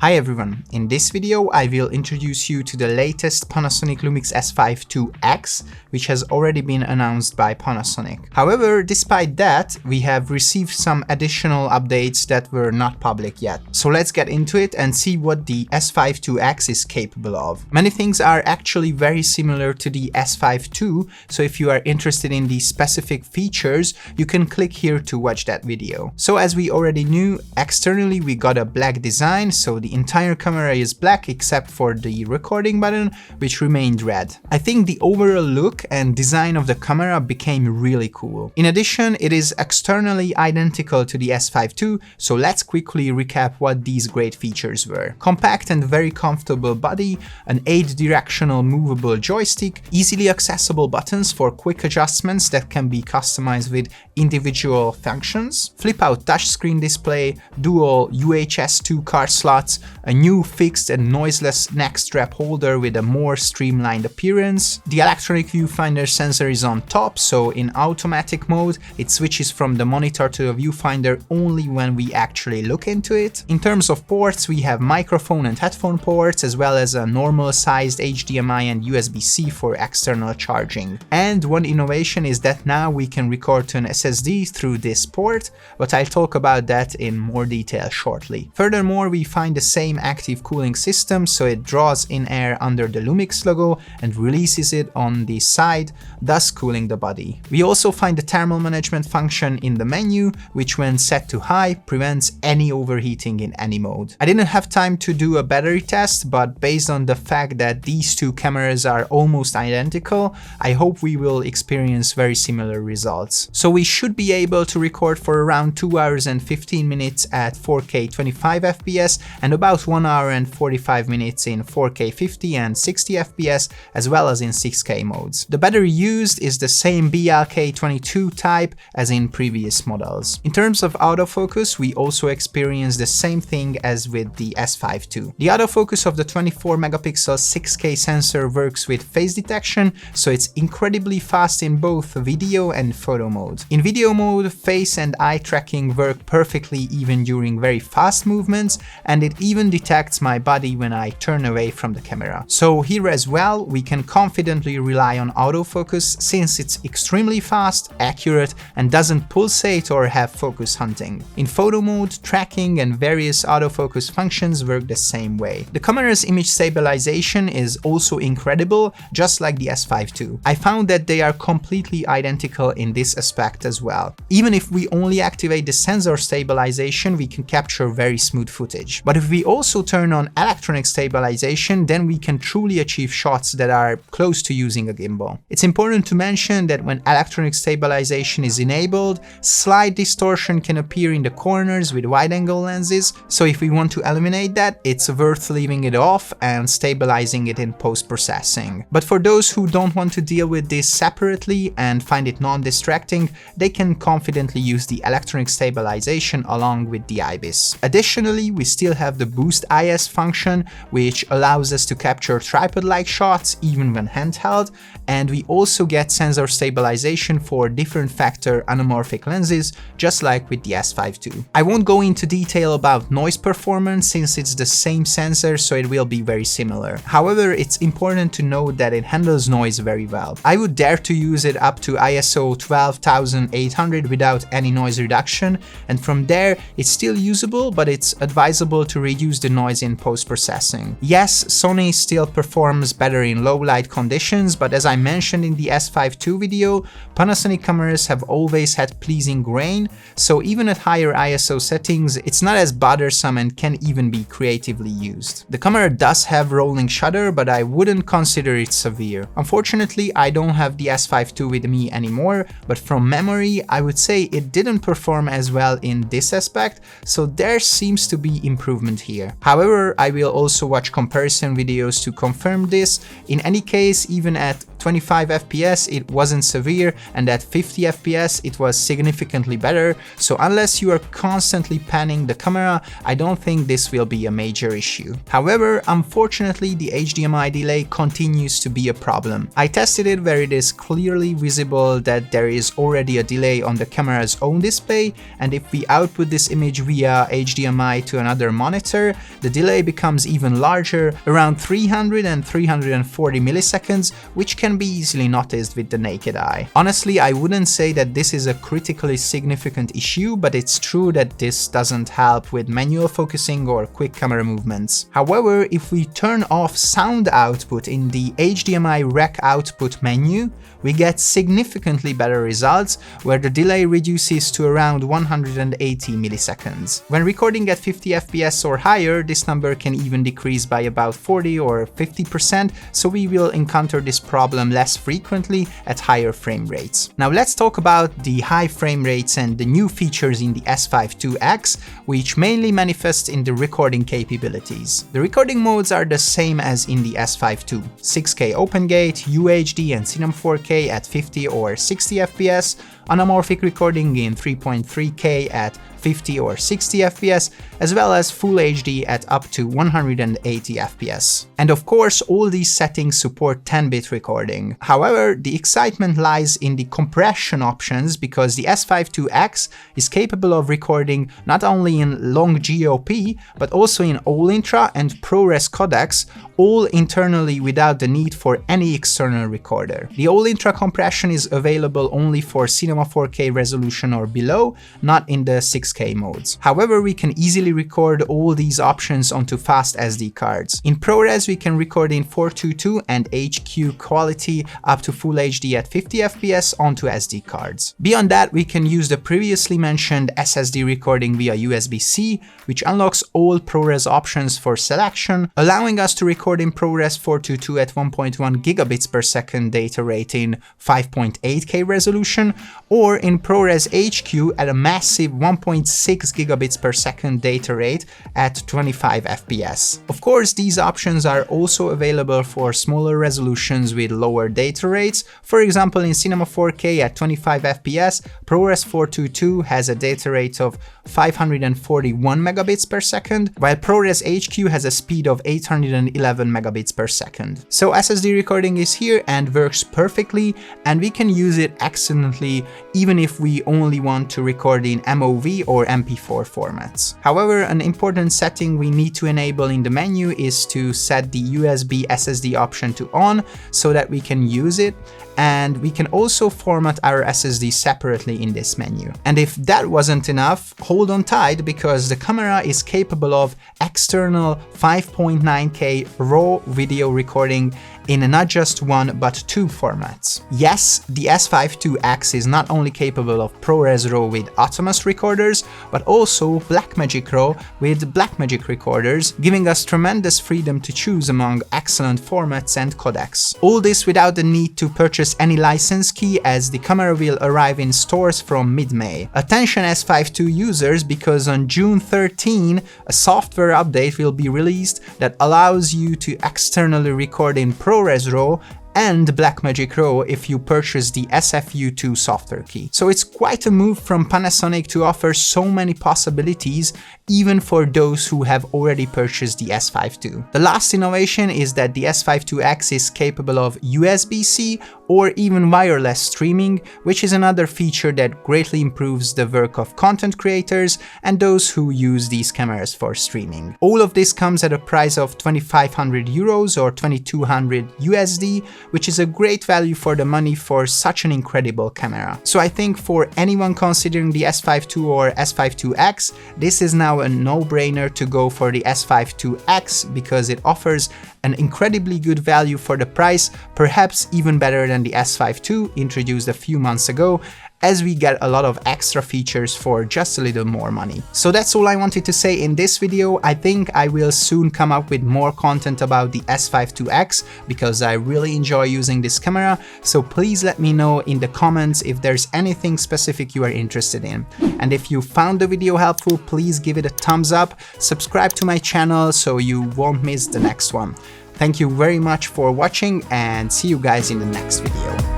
Hi everyone, in this video I will introduce you to the latest Panasonic Lumix S5II X, which has already been announced by Panasonic. However, despite that, we have received some additional updates that were not public yet. So let's get into it and see what the S5II X is capable of. Many things are actually very similar to the S5II, so if you are interested in the specific features, you can click here to watch that video. So as we already knew, externally we got a black design, so the entire camera is black except for the recording button, which remained red. I think the overall look and design of the camera became really cool. In addition, it is externally identical to the S5II, so let's quickly recap what these great features were. Compact and very comfortable body, an 8-directional movable joystick, easily accessible buttons for quick adjustments that can be customized with individual functions, flip-out touchscreen display, dual UHS 2 card slots, a new fixed and noiseless neck strap holder with a more streamlined appearance. The electronic viewfinder sensor is on top, so in automatic mode it switches from the monitor to the viewfinder only when we actually look into it. In terms of ports, we have microphone and headphone ports, as well as a normal sized HDMI and USB-C for external charging. And one innovation is that now we can record to an SSD through this port, but I'll talk about that in more detail shortly. Furthermore, we find the same active cooling system, so it draws in air under the Lumix logo and releases it on the side, thus cooling the body. We also find the thermal management function in the menu, which when set to high prevents any overheating in any mode. I didn't have time to do a battery test, but based on the fact that these two cameras are almost identical, I hope we will experience very similar results. So we should be able to record for around 2 hours and 15 minutes at 4K 25 FPS and about 1 hour and 45 minutes in 4K 50 and 60 FPS, as well as in 6K modes. The battery used is the same BLK22 type as in previous models. In terms of autofocus, we also experience the same thing as with the S5II. The autofocus of the 24 megapixel 6K sensor works with face detection, so it's incredibly fast in both video and photo mode. In video mode, face and eye tracking work perfectly even during very fast movements, and it even detects my body when I turn away from the camera. So here as well, we can confidently rely on autofocus since it's extremely fast, accurate, and doesn't pulsate or have focus hunting. In photo mode, tracking and various autofocus functions work the same way. The camera's image stabilization is also incredible, just like the S5II. I found that they are completely identical in this aspect as well. Even if we only activate the sensor stabilization, we can capture very smooth footage. But if we also turn on electronic stabilization, then we can truly achieve shots that are close to using a gimbal. It's important to mention that when electronic stabilization is enabled, slight distortion can appear in the corners with wide-angle lenses, so if we want to eliminate that, it's worth leaving it off and stabilizing it in post-processing. But for those who don't want to deal with this separately and find it non-distracting, they can confidently use the electronic stabilization along with the IBIS. Additionally, we still have the Boost IS function, which allows us to capture tripod-like shots even when handheld, and we also get sensor stabilization for different factor anamorphic lenses, just like with the S5II. I won't go into detail about noise performance since it's the same sensor, so it will be very similar. However, it's important to note that it handles noise very well. I would dare to use it up to ISO 12800 without any noise reduction, and from there it's still usable, but it's advisable to reduce the noise in post-processing. Yes, Sony still performs better in low light conditions, but as I mentioned in the S5II video, Panasonic cameras have always had pleasing grain, so even at higher ISO settings, it's not as bothersome and can even be creatively used. The camera does have rolling shutter, but I wouldn't consider it severe. Unfortunately, I don't have the S5II with me anymore, but from memory, I would say it didn't perform as well in this aspect, so there seems to be improvement here. However, I will also watch comparison videos to confirm this. In any case, even at 25 FPS it wasn't severe, and at 50 FPS it was significantly better, so unless you are constantly panning the camera, I don't think this will be a major issue. However, unfortunately the HDMI delay continues to be a problem. I tested it where it is clearly visible that there is already a delay on the camera's own display, and if we output this image via HDMI to another monitor, the delay becomes even larger, around 300 and 340 milliseconds, which can be easily noticed with the naked eye. Honestly, I wouldn't say that this is a critically significant issue, but it's true that this doesn't help with manual focusing or quick camera movements. However, if we turn off sound output in the HDMI rec output menu, we get significantly better results, where the delay reduces to around 180 milliseconds. When recording at 50 FPS or higher, this number can even decrease by about 40 or 50%, so we will encounter this problem less frequently at higher frame rates. Now let's talk about the high frame rates and the new features in the S5II X, which mainly manifest in the recording capabilities. The recording modes are the same as in the S5II: 6K OpenGate, UHD and Cinema 4K at 50 or 60 FPS, anamorphic recording in 3.3K at 50 or 60 FPS, as well as Full HD at up to 180 FPS. And of course, all these settings support 10-bit recording. However, the excitement lies in the compression options, because the S5II X is capable of recording not only in long GOP, but also in All-Intra and ProRes codecs, all internally without the need for any external recorder. The All-Intra compression is available only for Cinema 4K resolution or below, not in the 6K modes. However, we can easily record all these options onto fast SD cards. In ProRes, we can record in 422 and HQ quality up to Full HD at 50 FPS onto SD cards. Beyond that, we can use the previously mentioned SSD recording via USB-C, which unlocks all ProRes options for selection, allowing us to record in ProRes 422 at 1.1 gigabits per second data rate in 5.8K resolution, or in ProRes HQ at a massive 1.6 gigabits per second data rate at 25 FPS. Of course, these options are also available for smaller resolutions with lower data rates. For example, in Cinema 4K at 25 FPS, ProRes 422 has a data rate of 541 megabits per second, while ProRes HQ has a speed of 811 megabits per second. So SSD recording is here and works perfectly, and we can use it excellently even if we only want to record in MOV or MP4 formats. However, an important setting we need to enable in the menu is to set the USB SSD option to on so that we can use it, and we can also format our SSD separately in this menu. And if that wasn't enough, hold on tight, because the camera is capable of external 5.9K RAW video recording in not just one but two formats. Yes, the S5II X is not only capable of ProresRAW with Atomos recorders, but also Blackmagic RAW with Blackmagic recorders, giving us tremendous freedom to choose among excellent formats and codecs. All this without the need to purchase any license key, as the camera will arrive in stores from mid-May. Attention S5II users, because on June 13, a software update will be released that allows you to externally record in ProresRAW and Blackmagic RAW if you purchase the SFU2 software key. So it's quite a move from Panasonic to offer so many possibilities, even for those who have already purchased the S5II. The last innovation is that the S5II X is capable of USB-C or even wireless streaming, which is another feature that greatly improves the work of content creators and those who use these cameras for streaming. All of this comes at a price of 2,500 euros or 2,200 USD, which is a great value for the money for such an incredible camera. So I think for anyone considering the S5II or S5II X, this is now a no-brainer to go for the S5II X, because it offers an incredibly good value for the price, perhaps even better than the S5II introduced a few months ago, as we get a lot of extra features for just a little more money. So that's all I wanted to say in this video. I think I will soon come up with more content about the S5II X, because I really enjoy using this camera, so please let me know in the comments if there's anything specific you are interested in. And if you found the video helpful, please give it a thumbs up, subscribe to my channel so you won't miss the next one. Thank you very much for watching and see you guys in the next video.